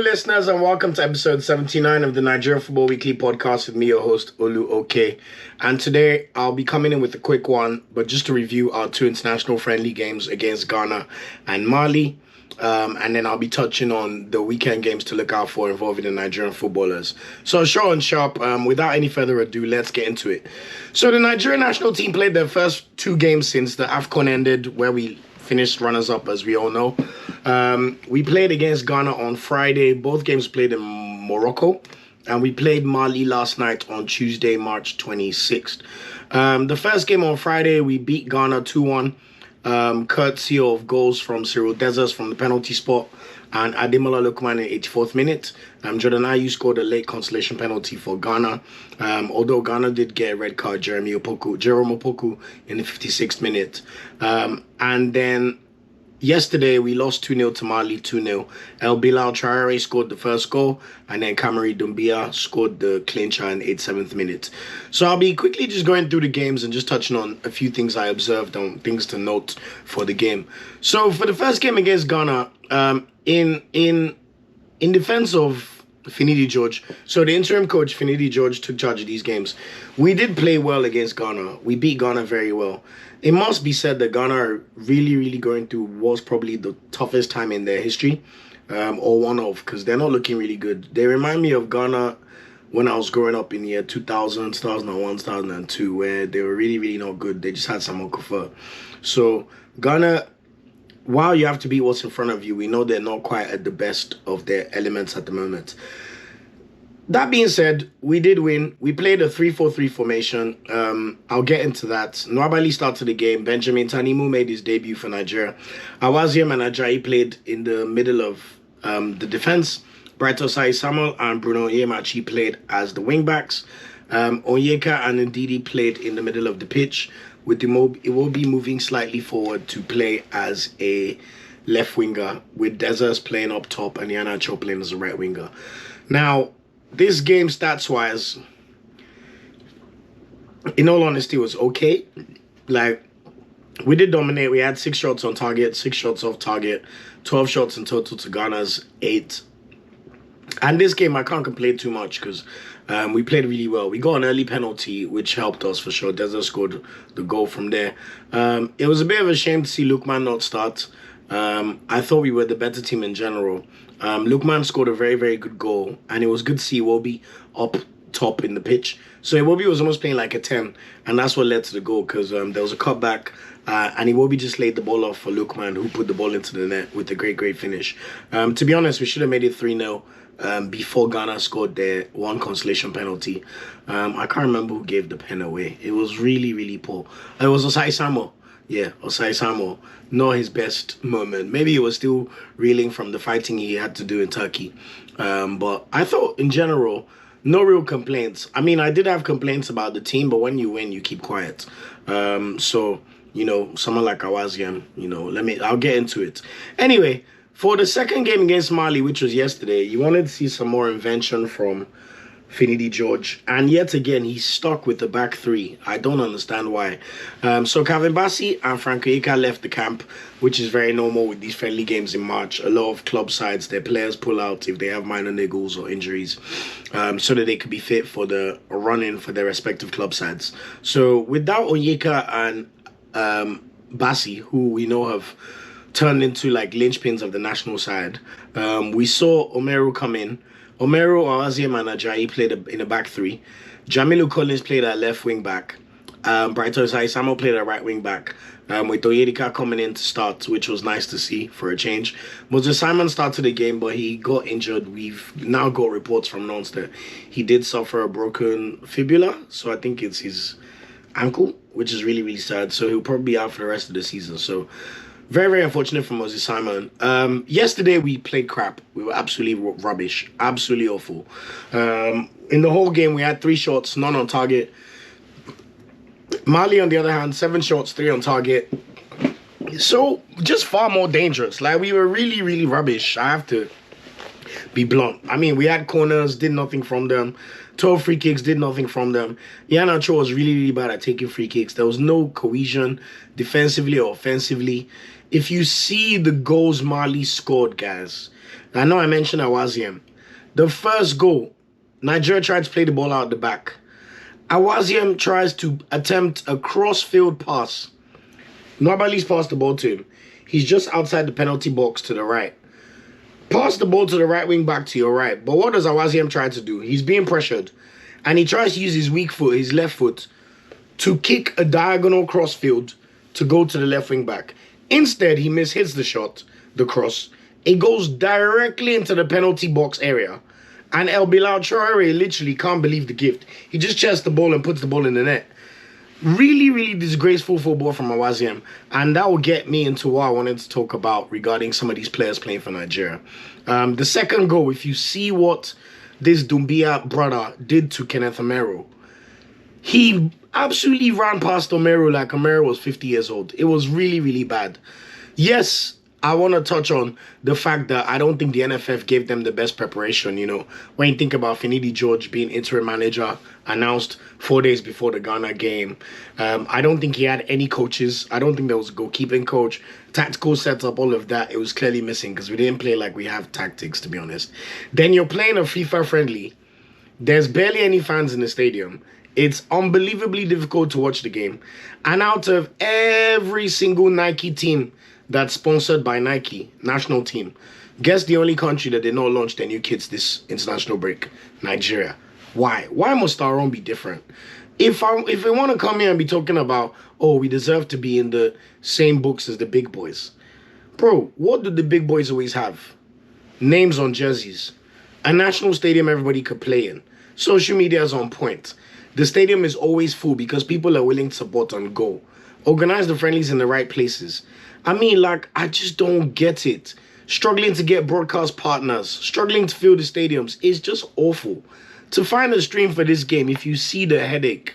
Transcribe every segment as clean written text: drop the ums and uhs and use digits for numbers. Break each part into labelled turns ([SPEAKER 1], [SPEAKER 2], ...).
[SPEAKER 1] listeners, and welcome to episode 79 of the Nigerian Football Weekly podcast with me, your host, Olu Oke. And today, I'll be coming in with a quick one, but just to review our two international friendly games against Ghana and Mali. And then I'll be touching on the weekend games to look out for involving the Nigerian footballers. So short and sharp, without any further ado, let's get into it. So the Nigerian national team played their first two games since the AFCON ended, where we finished runners-up, as we all know. We played against Ghana on Friday. Both games played in Morocco. And we played Mali last night on Tuesday, March 26th. The first game on Friday, we beat Ghana 2-1. Courtesy of goals from Cyril Dessers from the penalty spot and Ademola Lookman in 84th minute. Jordan Ayew scored a late consolation penalty for Ghana. Although Ghana did get a red card, Jerome Opoku in the 56th minute. And then yesterday, we lost 2-0 to Mali, 2-0. El Bilal Traore scored the first goal, and then Kamari Doumbia scored the clincher in 87th minute. So I'll be quickly just going through the games and just touching on a few things I observed on things to note for the game. So for the first game against Ghana, in defense of Finidi George, so the interim coach, Finidi George, took charge of these games. We did play well against Ghana. We beat Ghana very well. It must be said that Ghana are really going through was probably the toughest time in their history, or one of, because they're not looking really good. They remind me of Ghana when I was growing up in the year 2000, 2001, 2002, where they were really not good. They just had some Okafor. So Ghana, while you have to beat what's in front of you, we know they're not quite at the best of their elements at the moment. That being said, we did win. We played a 3-4-3 formation. I'll get into that. Nwabali started the game. Benjamin Tanimu made his debut for Nigeria. Awaziem and Ajayi played in the middle of the defense. Bright Osai Samuel and Bruno Yemachi played as the wingbacks. Onyeka and Ndidi played in the middle of the pitch, with Iwobi moving slightly forward to play as a left winger, with Dessers playing up top and Iheanacho playing as a right winger. Now, this game, stats-wise, in all honesty, was okay. Like, we did dominate. We had 6 shots on target, 6 shots off target, 12 shots in total to Ghana's 8. And this game, I can't complain too much because we played really well. We got an early penalty, which helped us for sure. Dessers scored the goal from there. It was a bit of a shame to see Lookman not start. I thought we were the better team in general. Lookman scored a very good goal, and it was good to see Iwobi up top in the pitch. So Iwobi was almost playing like a 10, and that's what led to the goal, because there was a cutback, and Iwobi just laid the ball off for Lookman, who put the ball into the net with a great finish. To be honest, we should have made it 3-0 before Ghana scored their one consolation penalty. I can't remember who gave the pen away. It was really poor. It was Osai Samuel. Yeah, Osai Samuel. Not his best moment. Maybe he was still reeling from the fighting he had to do in Turkey. But I thought, in general, no real complaints. I mean, I did have complaints about the team, but when you win, you keep quiet. So, someone like Awaziem, I'll get into it. Anyway, for the second game against Mali, which was yesterday, you wanted to see some more invention from Finidi George, and yet again he's stuck with the back three. I don't understand why. So Calvin Bassey and Franco Eka left the camp, which is very normal with these friendly games in March. A lot of club sides, their players pull out if they have minor niggles or injuries, so that they could be fit for the run-in for their respective club sides. So without Onyeka and Bassey, who we know have turned into like linchpins of the national side, we saw Omeru come in. Omeru, Awaziem and Ajayi played in a back three. Jamilu Collins played at left wing back. Bright Osai Samuel played at right wing back. With Onyeka coming in to start, which was nice to see for a change. Moses Simon started the game, but he got injured. We've now got reports from Nons that he did suffer a broken fibula. So I think it's his ankle, which is really sad. So he'll probably be out for the rest of the season. So very unfortunate for Moses Simon. Yesterday, we played crap. We were absolutely rubbish. Absolutely awful. In the whole game, we had 3 shots, none on target. Mali, on the other hand, 7 shots, 3 on target. So, just far more dangerous. Like, we were really rubbish. I have to be blunt. I mean, we had corners, did nothing from them. 12 free kicks, did nothing from them. Iheanacho was really, really bad at taking free kicks. There was no cohesion defensively or offensively. If you see the goals Mali scored, guys, I know I mentioned Awaziem. The first goal, Nigeria tried to play the ball out the back. Awaziem tries to attempt a cross-field pass. Nobody's passed the ball to him. He's just outside the penalty box to the right. Pass the ball to the right wing back to your right. But what does Awaziem try to do? He's being pressured. And he tries to use his weak foot, his left foot, to kick a diagonal crossfield to go to the left wing back. Instead, he mishits the shot, the cross. It goes directly into the penalty box area. And El Bilal Traore literally can't believe the gift. He just chests the ball and puts the ball in the net. Really, really disgraceful football from Awaziem. And that will get me into what I wanted to talk about regarding some of these players playing for Nigeria. The second goal, if you see what this Doumbia brother did to Kenneth Omero, he absolutely ran past Omero like Omero was 50 years old. It was really, really bad. Yes, I want to touch on the fact that I don't think the NFF gave them the best preparation. You know, when you think about Finidi George being interim manager, announced 4 days before the Ghana game. I don't think he had any coaches. I don't think there was a goalkeeping coach, tactical setup, all of that. It was clearly missing because we didn't play like we have tactics, to be honest. Then you're playing a FIFA friendly. There's barely any fans in the stadium. It's unbelievably difficult to watch the game. And out of every single Nike team that's sponsored by Nike, national team, guess the only country that did not launch their new kits this international break? Nigeria. Why? Why must our own be different? If we want to come here and be talking about, oh, we deserve to be in the same books as the big boys. Bro, what do the big boys always have? Names on jerseys. A national stadium everybody could play in. Social media is on point. The stadium is always full because people are willing to support and go. Organize the friendlies in the right places. I mean, like, I just don't get it. Struggling to get broadcast partners, struggling to fill the stadiums is just awful. To find a stream for this game, if you see the headache,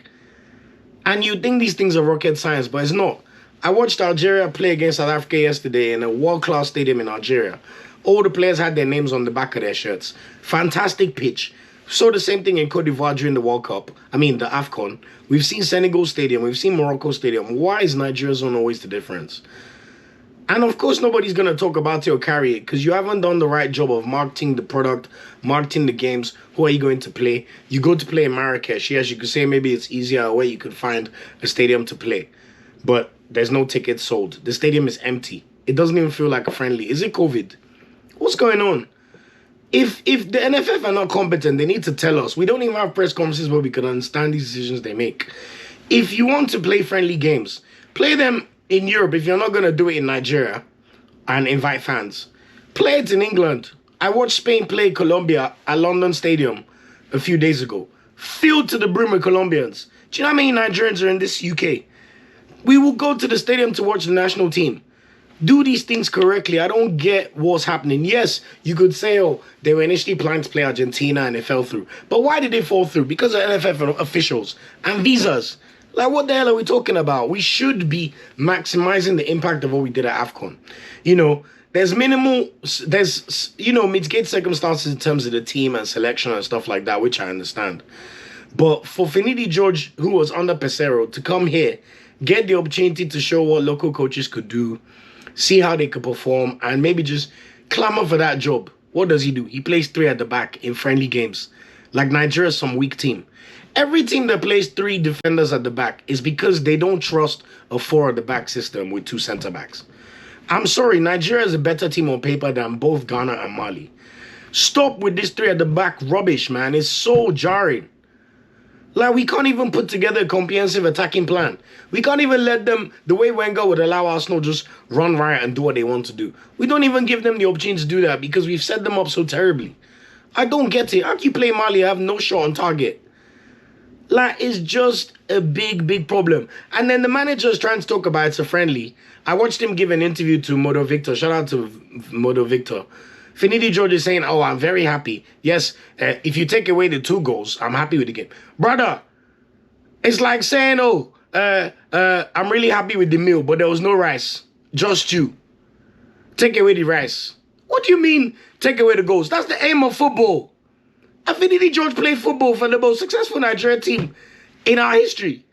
[SPEAKER 1] and you think these things are rocket science, but it's not. I watched Algeria play against South Africa yesterday in a world-class stadium in Algeria. All the players had their names on the back of their shirts. Fantastic pitch. Saw the same thing in Cote d'Ivoire during the World Cup. I mean, the AFCON. We've seen Senegal Stadium. We've seen Morocco Stadium. Why is Nigeria's zone always the difference? And of course, nobody's going to talk about it or carry it because you haven't done the right job of marketing the product, marketing the games. Who are you going to play? You go to play in Marrakesh. Yes, you could say maybe it's easier where you could find a stadium to play. But there's no tickets sold. The stadium is empty. It doesn't even feel like a friendly. Is it COVID? What's going on? If the NFF are not competent, they need to tell us. We don't even have press conferences where we can understand these decisions they make. If you want to play friendly games, play them in Europe. If you're not going to do it in Nigeria and invite fans, play it in England. I watched Spain play Colombia at London Stadium a few days ago. Filled to the brim with Colombians. Do you know how many Nigerians are in this UK? We will go to the stadium to watch the national team. Do these things correctly. I don't get what's happening. Yes, you could say, oh, they were initially planning to play Argentina and they fell through. But why did they fall through? Because of NFF officials and visas. Like, what the hell are we talking about? We should be maximizing the impact of what we did at AFCON. You know, there's mitigate circumstances in terms of the team and selection and stuff like that, which I understand. But for Finidi George, who was under Pesero, to come here, get the opportunity to show what local coaches could do, see how they could perform, and maybe just clamor for that job. What does he do? He plays 3 at the back in friendly games. Like Nigeria's some weak team. Every team that plays 3 defenders at the back is because they don't trust a 4 at the back system with 2 center backs. I'm sorry, Nigeria is a better team on paper than both Ghana and Mali. Stop with this 3 at the back rubbish, man. It's so jarring. Like, we can't even put together a comprehensive attacking plan. We can't even let them, the way Wenger would allow Arsenal, just run riot and do what they want to do. We don't even give them the opportunity to do that because we've set them up so terribly. I don't get it. How can you play Mali and have no shot on target? Like, it's just a big, big problem. And then the manager's trying to talk about it's a friendly. I watched him give an interview to Modo Victor. Shout out to Modo Victor. Finidi George is saying, oh, I'm very happy. Yes, if you take away the 2 goals, I'm happy with the game. Brother, it's like saying, oh, I'm really happy with the meal, but there was no rice. Just stew. Take away the rice. What do you mean, take away the goals? That's the aim of football. And Finidi George played football for the most successful Nigerian team in our history.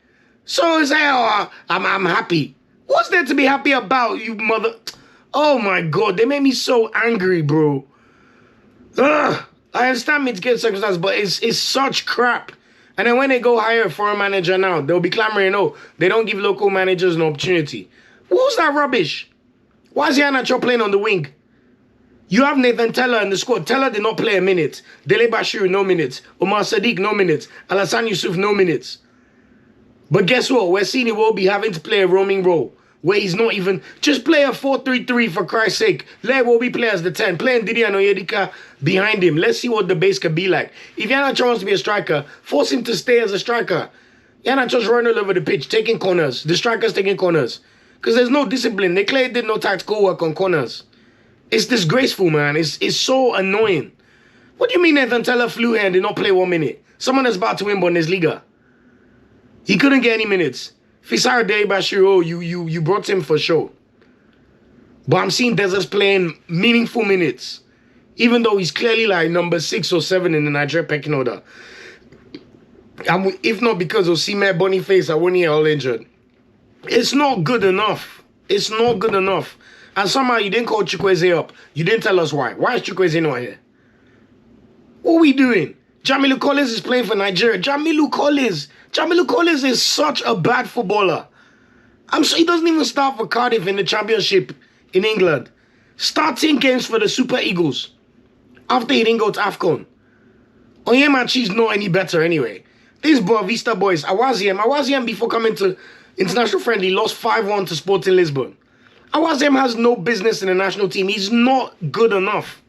[SPEAKER 1] So it's like, oh, I'm happy. What's there to be happy about, you mother? Oh my God, they made me so angry, bro. Ugh. I understand mitigated circumstances, but it's such crap. And then when they go hire a foreign manager now, they'll be clamoring, oh, they don't give local managers an opportunity. What's that rubbish? Why is Iheanacho playing on the wing? You have Nathan Teller in the squad. Teller did not play a minute. Dele Bashiru, no minutes. Omar Sadiq, no minutes. Alassane Yusuf, no minutes. But guess what? We're seeing he will be having to play a roaming role where he's not even... Just play a 4-3-3 for Christ's sake. Let Iwobi play as the 10. Play Ndidi and Onyedika behind him. Let's see what the base could be like. If Iheanacho wants to be a striker, force him to stay as a striker. Iheanacho's running all over the pitch, taking corners. The striker's taking corners. Because there's no discipline. They clearly did no tactical work on corners. It's disgraceful, man. It's so annoying. What do you mean Nathan Teller flew here and did not play 1 minute? Someone that's about to win Bundesliga. He couldn't get any minutes. Fisar Dele Bashiru, you brought him for sure. But I'm seeing Desas playing meaningful minutes. Even though he's clearly like number 6 or 7 in the Nigeria pecking order. And if not because Osimhen, Boniface, Awoniyi are all injured. It's not good enough. It's not good enough. And somehow you didn't call Chukwueze up. You didn't tell us why. Why is Chukwueze not here? What are we doing? Jamilu Collins is playing for Nigeria. Jamilu Collins is such a bad footballer. I'm sure he doesn't even start for Cardiff in the Championship in England. Starting games for the Super Eagles after he didn't go to AFCON. Onyemachi's not any better anyway. These Boavista boys, Awaziem before coming to international friendly lost 5-1 to Sporting Lisbon. Awaziem has no business in the national team. He's not good enough.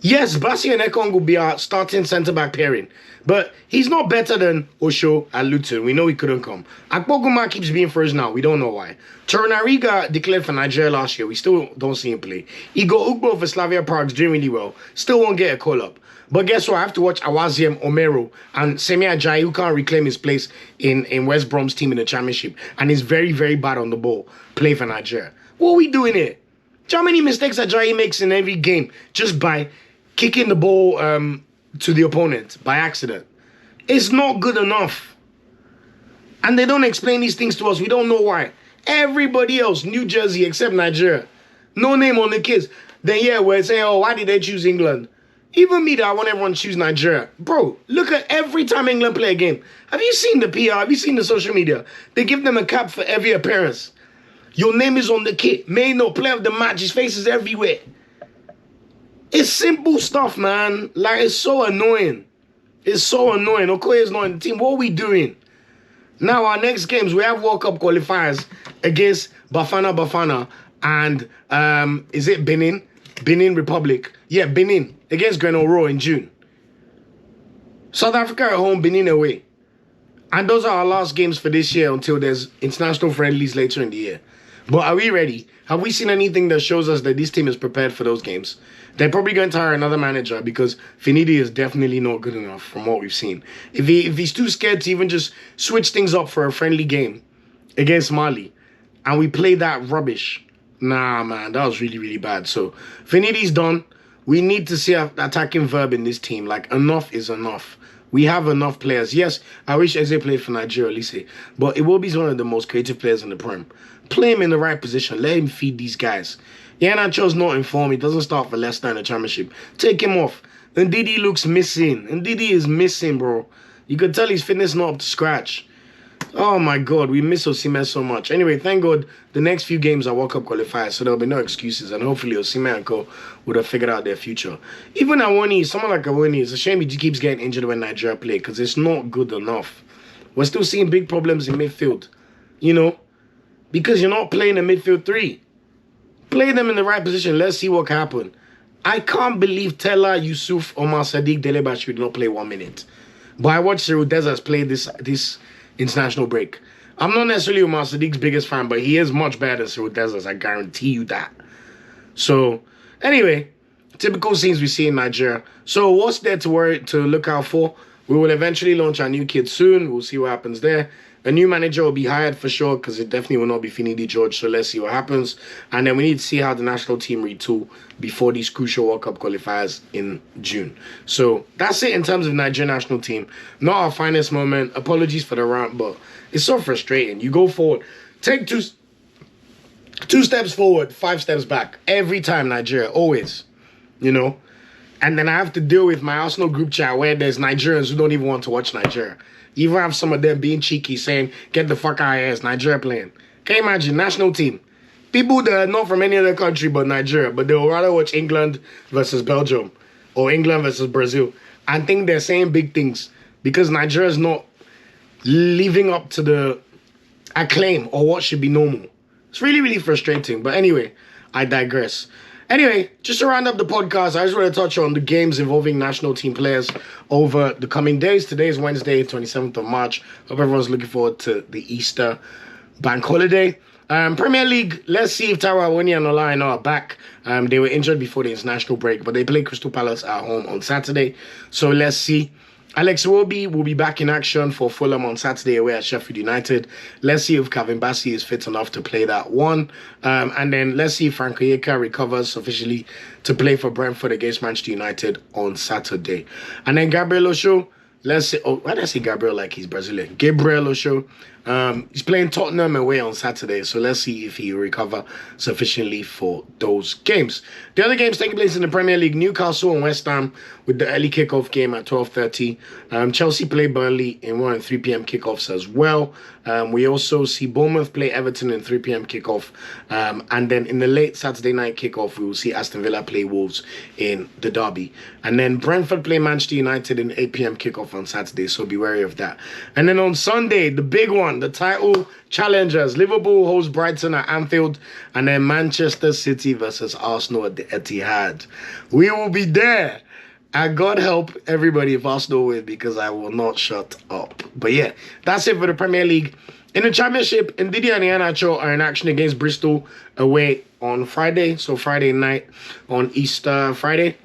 [SPEAKER 1] Yes, Bassi and Ekong will be our starting centre-back pairing. But he's not better than Osho and Luton. We know he couldn't come. Akpoguma keeps being first now. We don't know why. Torunariga declared for Nigeria last year. We still don't see him play. Igor Ugbo for Slavia Prague's doing really well. Still won't get a call-up. But guess what? I have to watch Awaziem, Omero, and Semi Ajayi, who can't reclaim his place in West Brom's team in the Championship. And is very, very bad on the ball. Play for Nigeria. What are we doing here? Do you know how many mistakes Ajayi makes in every game just by kicking the ball to the opponent by accident? It's not good enough. And they don't explain these things to us. We don't know why. Everybody else, New Jersey except Nigeria, no name on the kids. Then yeah, we're saying, oh, why did they choose England? Even me, that I want everyone to choose Nigeria. Bro, look at every time England play a game. Have you seen the PR? Have you seen the social media? They give them a cap for every appearance. Your name is on the kit. May no player of the match. His face is everywhere. It's simple stuff, man. Like, it's so annoying. It's so annoying. Okoye is not in the team. What are we doing? Now, our next games, we have World Cup qualifiers against Bafana and, is it Benin? Benin Republic. Yeah, Benin against Grenoro in June. South Africa at home, Benin away. And those are our last games for this year until there's international friendlies later in the year. But are we ready? Have we seen anything that shows us that this team is prepared for those games? They're probably going to hire another manager because Finidi is definitely not good enough from what we've seen. If he's too scared to even just switch things up for a friendly game against Mali and we play that rubbish, nah, man, that was really, really bad. So Finidi's done. We need to see an attacking verb in this team. Like, enough is enough. We have enough players. Yes, I wish Eze played for Nigeria, Lise, but Iwobi's one of the most creative players in the Prem. Play him in the right position. Let him feed these guys. Iheanacho's not in form. He doesn't start for Leicester in the Championship. Take him off. Ndidi looks missing. Ndidi is missing, bro. You could tell his fitness not up to scratch. Oh, my God. We miss Osimhen so much. Anyway, thank God the next few games are World Cup qualifiers, so there'll be no excuses, and hopefully Osimhen and co would have figured out their future. Even Awoniyi, someone like Awoniyi, it's a shame he keeps getting injured when Nigeria play because it's not good enough. We're still seeing big problems in midfield, you know, because you're not playing a midfield three. Play them in the right position. Let's see what can happen. I can't believe Teller, Yusuf, Omar Sadiq, Dele Bashiru did not play 1 minute. But I watched Cyril Desas play this international break. I'm not necessarily Omar Sadiq's biggest fan, but he is much better than Cyril Desas. I guarantee you that. So, anyway, typical scenes we see in Nigeria. So, what's there to look out for? We will eventually launch our new kit soon. We'll see what happens there. A new manager will be hired for sure because it definitely will not be Finidi George. So let's see what happens. And then we need to see how the national team retool before these crucial World Cup qualifiers in June. So that's it in terms of Nigerian national team. Not our finest moment. Apologies for the rant, but it's so frustrating. You go forward, take two steps forward, 5 steps back. Every time, Nigeria, always, you know. And then I have to deal with my Arsenal group chat where there's Nigerians who don't even want to watch Nigeria. You even have some of them being cheeky saying, get the fuck out of here, it's Nigeria playing. Can you imagine? National team. People that are not from any other country but Nigeria, but they'll rather watch England versus Belgium or England versus Brazil and think they're saying big things because Nigeria is not living up to the acclaim or what should be normal. It's really, really frustrating. But anyway, I digress. Anyway, just to round up the podcast, I just want to touch on the games involving national team players over the coming days. Today is Wednesday, 27th of March. Hope everyone's looking forward to the Easter bank holiday. Premier League, let's see if Taiwo Awoniyi and Ola Aina are back. They were injured before the international break, but they play Crystal Palace at home on Saturday. So let's see. Alex Iwobi will be back in action for Fulham on Saturday away at Sheffield United. Let's see if Kevin Bassey is fit enough to play that one. And then let's see if Frank Onyeka recovers sufficiently to play for Brentford against Manchester United on Saturday. And then Gabriel Osho, let's say, why did I say Gabriel like he's Brazilian? Gabriel Osho. He's playing Tottenham away on Saturday, so let's see if he will recover sufficiently for those games. The other games taking place in the Premier League, Newcastle and West Ham with the early kickoff game at 12:30. Chelsea play Burnley in 1 and 3 p.m. kickoffs as well. We also see Bournemouth play Everton in 3 p.m. kickoff. And then in the late Saturday night kickoff, we will see Aston Villa play Wolves in the derby. And then Brentford play Manchester United in 8 p.m. kickoff on Saturday, so be wary of that. And then on Sunday, the big one, the title challengers. Liverpool hosts Brighton at Anfield, and then Manchester City versus Arsenal at the Etihad. We will be there. And God help everybody if Arsenal win, because I will not shut up. But yeah, that's it for the Premier League. In the Championship, Ndidi and Iheanacho are in action against Bristol away on Friday. So Friday night on Easter Friday.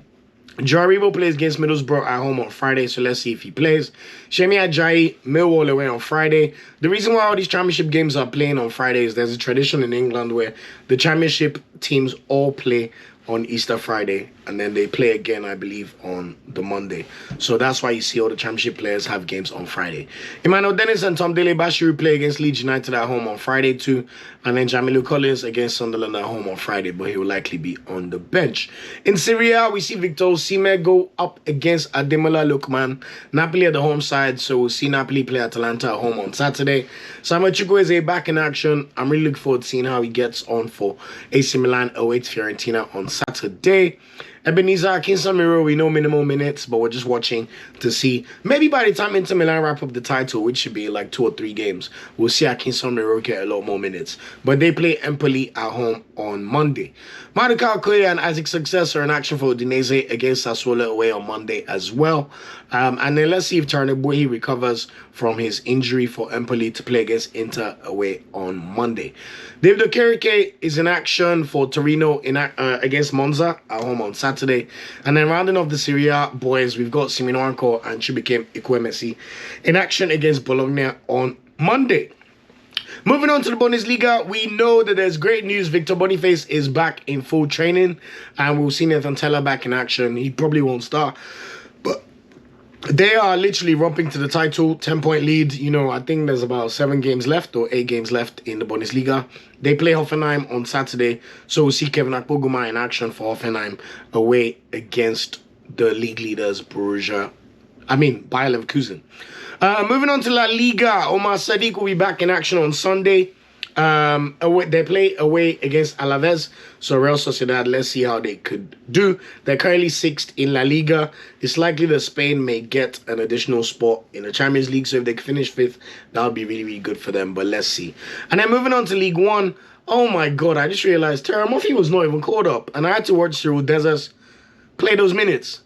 [SPEAKER 1] Joe Aribo plays against Middlesbrough at home on Friday, so let's see if he plays. Shemi Ajayi, Millwall away on Friday. The reason why all these championship games are playing on Fridays, there's a tradition in England where the championship teams all play on Easter Friday, and then they play again, I believe, on the Monday. So that's why you see all the championship players have games on Friday. Emmanuel Dennis and Tom Dele Bashiru play against Leeds United at home on Friday too, and then Jamilu Collins against Sunderland at home on Friday, but he will likely be on the bench. In Serie A, we see Victor Osimhen go up against Ademola Lookman. Napoli at the home side, so we'll see Napoli play Atalanta at home on Saturday. Samuel Chukwueze back in action. I'm really looking forward to seeing how he gets on for AC Milan awaits Fiorentina on Saturday. Ebenezer Akinsamiro, we know minimal minutes, but we're just watching to see. Maybe by the time Inter Milan wrap up the title, which should be like 2 or 3 games, we'll see Akinsamiro get a lot more minutes. But they play Empoli at home on Monday. Maduka Okoye and Isaac's successor in action for Udinese against Sassuolo away on Monday as well. And then let's see if Tarnebohi recovers from his injury for Empoli to play against Inter away on Monday. David Okereke is in action for Torino against Monza at home on Saturday. And then rounding off the Serie A boys, we've got Simino Anko and Chukwuemeka Ekwemesi in action against Bologna on Monday. Moving on to the Bundesliga, we know that there's great news. Victor Boniface is back in full training, and we'll see Nathan Teller back in action. He probably won't start, but they are literally romping to the title, 10-point lead. You know, I think there's about 7 games left or 8 games left in the Bundesliga. They play Hoffenheim on Saturday, so we'll see Kevin Akpoguma in action for Hoffenheim away against the league leaders, Bayer Leverkusen. Moving on to La Liga, Omar Sadiq will be back in action on Sunday. They play away against Alaves, so Real Sociedad, let's see how they could do. They're currently 6th in La Liga. It's likely that Spain may get an additional spot in the Champions League, so if they can finish 5th, that would be really, really good for them, but let's see. And then moving on to League One, oh my God, I just realized Terra Murphy was not even called up, and I had to watch Cyril Dessers play those minutes.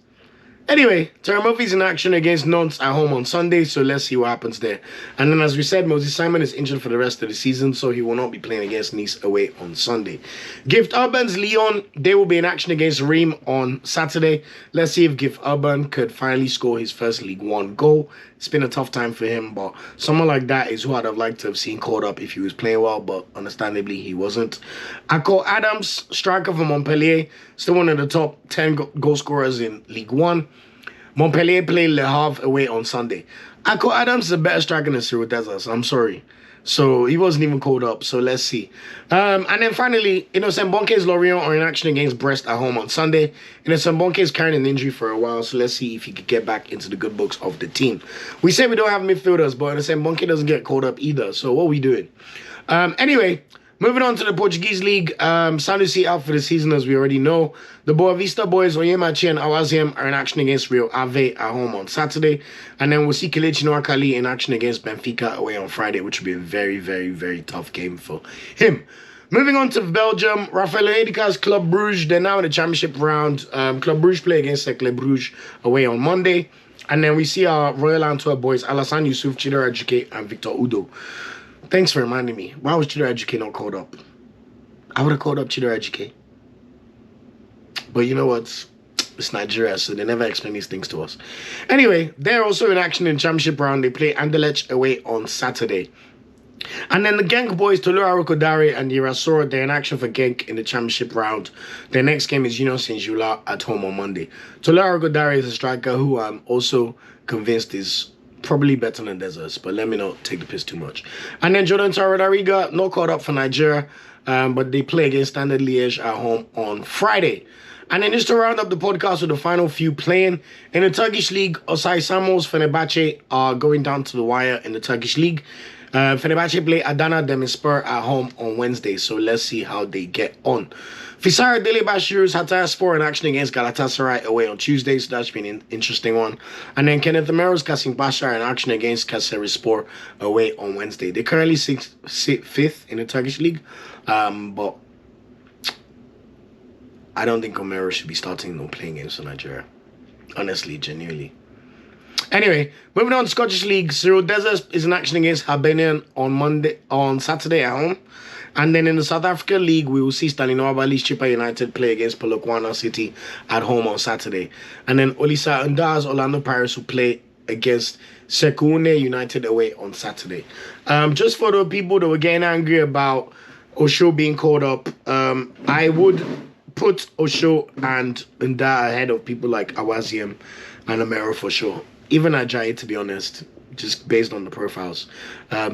[SPEAKER 1] Anyway, Terry Murphy's in action against Nantes at home on Sunday, so let's see what happens there. And then, as we said, Moses Simon is injured for the rest of the season, so he will not be playing against Nice away on Sunday. Gift Urban's Lyon, they will be in action against Reims on Saturday. Let's see if Gift Urban could finally score his first League One goal. It's been a tough time for him, but someone like that is who I'd have liked to have seen called up if he was playing well, but understandably he wasn't. Akko Adams, striker for Montpellier, still one of the top 10 goal scorers in League One. Montpellier play Le Havre away on Sunday. Akko Adams is a better striker than Cyril Dessers. I'm sorry. So he wasn't even called up. So let's see. And then finally, Innocent Bonke's Lorient are in action against Brest at home on Sunday. Innocent Bonke is carrying an injury for a while. So let's see if he could get back into the good books of the team. We say we don't have midfielders, but Innocent Bonke doesn't get called up either. So what are we doing? Anyway, moving on to the Portuguese League, Sanusi out for the season, as we already know. The Boa Vista boys, Onyemachi and Awaziem, are in action against Real Ave at home on Saturday. And then we'll see Kelechi Nwakali in action against Benfica away on Friday, which will be a very, very, very tough game for him. Moving on to Belgium, Raphaël Hedeka's Club Brugge, they're now in the championship round. Club Brugge play against Cercle Brugge away on Monday. And then we see our Royal Antwerp boys, Alassane Youssouf, Chidera Ajike, and Victor Udo. Thanks for reminding me. Why was Chidera Ajike not called up? I would have called up Chidera Ajike. But you know what? It's Nigeria, so they never explain these things to us. Anyway, they're also in action in championship round. They play Anderlecht away on Saturday. And then the Genk boys, Tolu Arokodare and Irasoro, they're in action for Genk in the championship round. Their next game is Union Saint-Gilloise at home on Monday. Tolu Arokodare is a striker who I'm also convinced is probably better than Dessers, but let me not take the piss too much. And then Jordan Taradariga, not caught up for Nigeria, but they play against Standard Liège at home on Friday. And then just to round up the podcast with the final few playing, in the Turkish League, Osay Samuel's Fenerbahce are going down to the wire in the Turkish League. Fenerbahce play Adana Demirspor at home on Wednesday, so let's see how they get on. Fisara Delebashiru's Hatayspor in action against Galatasaray away on Tuesday, so that should be an interesting one. And then Kenneth Omero's Kasim Pasha in action against Kayserispor away on Wednesday. They're currently fifth in the Turkish League, but I don't think Omero should be starting or playing games for Nigeria. Honestly, genuinely. Anyway, moving on to Scottish League, Cyril Dessers is in action against Hibernian on Saturday at home. And then in the South Africa League, we will see Stanley Nwabali's Chippa United play against Polokwane City at home on Saturday. And then Olisa Nda's Orlando Pirates will play against Sekune United away on Saturday. Just for the people that were getting angry about Osho being called up, I would put Osho and Nda ahead of people like Awaziem and Omero for sure. Even Ajayi, to be honest, just based on the profiles.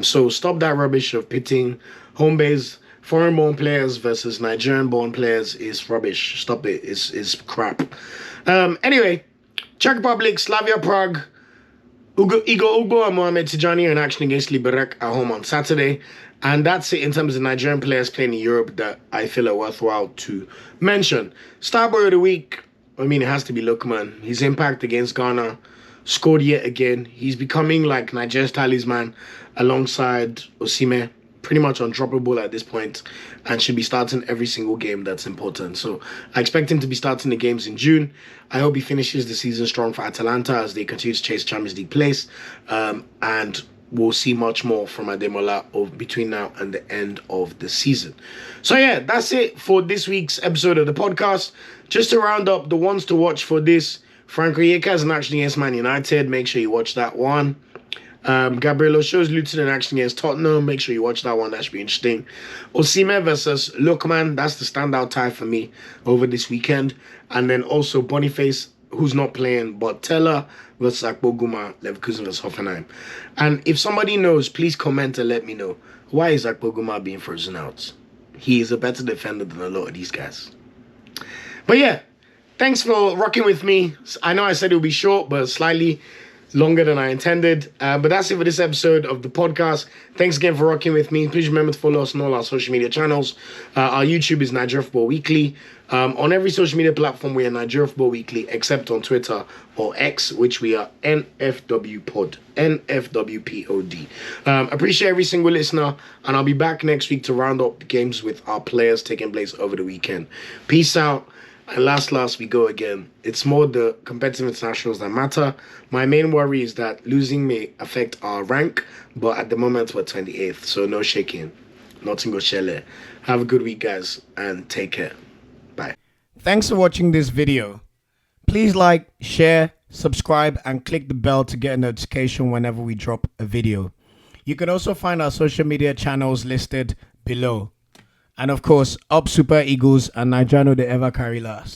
[SPEAKER 1] So stop that rubbish of pitting home-based foreign-born players versus Nigerian-born players is rubbish. Stop it. It's crap. Anyway, Czech Republic, Slavia Prague, Igor Ugo and Mohamed Tijani are in action against Liberec at home on Saturday. And that's it in terms of Nigerian players playing in Europe that I feel are worthwhile to mention. Starboy of the week, I mean, it has to be Lookman. His impact against Ghana, scored yet again. He's becoming like Nigeria's talisman alongside Osimhen. Pretty much undroppable at this point and should be starting every single game that's important. So I expect him to be starting the games in June. I hope he finishes the season strong for Atalanta as they continue to chase Champions League place. And we'll see much more from Ademola between now and the end of the season. So yeah, that's it for this week's episode of the podcast. Just to round up the ones to watch for this, Frank Onyeka is in action against Man United. Make sure you watch that one. Gabriel Osho's Luton in action against Tottenham. Make sure you watch that one. That should be interesting. Osimhen versus Lookman. That's the standout tie for me over this weekend. And then also Boniface, who's not playing, but Teller versus Akpoguma, Leverkusen versus Hoffenheim. And if somebody knows, please comment and let me know. Why is Akpoguma being frozen out? He is a better defender than a lot of these guys. But yeah, thanks for rocking with me. I know I said it would be short, but slightly longer than I intended. But that's it for this episode of the podcast. Thanks again for rocking with me. Please remember to follow us on all our social media channels. Our YouTube is Nigeria Football Weekly. On every social media platform, we are Nigeria Football Weekly, except on Twitter or X, which we are NFW Pod. NFWPOD. Appreciate every single listener, and I'll be back next week to round up the games with our players taking place over the weekend. Peace out, And last, we go again. It's more the competitive internationals that matter. My main worry is that losing may affect our rank, but at the moment we're 28th, so no shaking. Nothing goes shele. Have a good week, guys, and take care. Bye. Thanks for watching this video. Please like, share, subscribe, and click the bell to get a notification whenever we drop a video. You can also find our social media channels listed below. And of course, up Super Eagles and Nigerian, they ever carry last.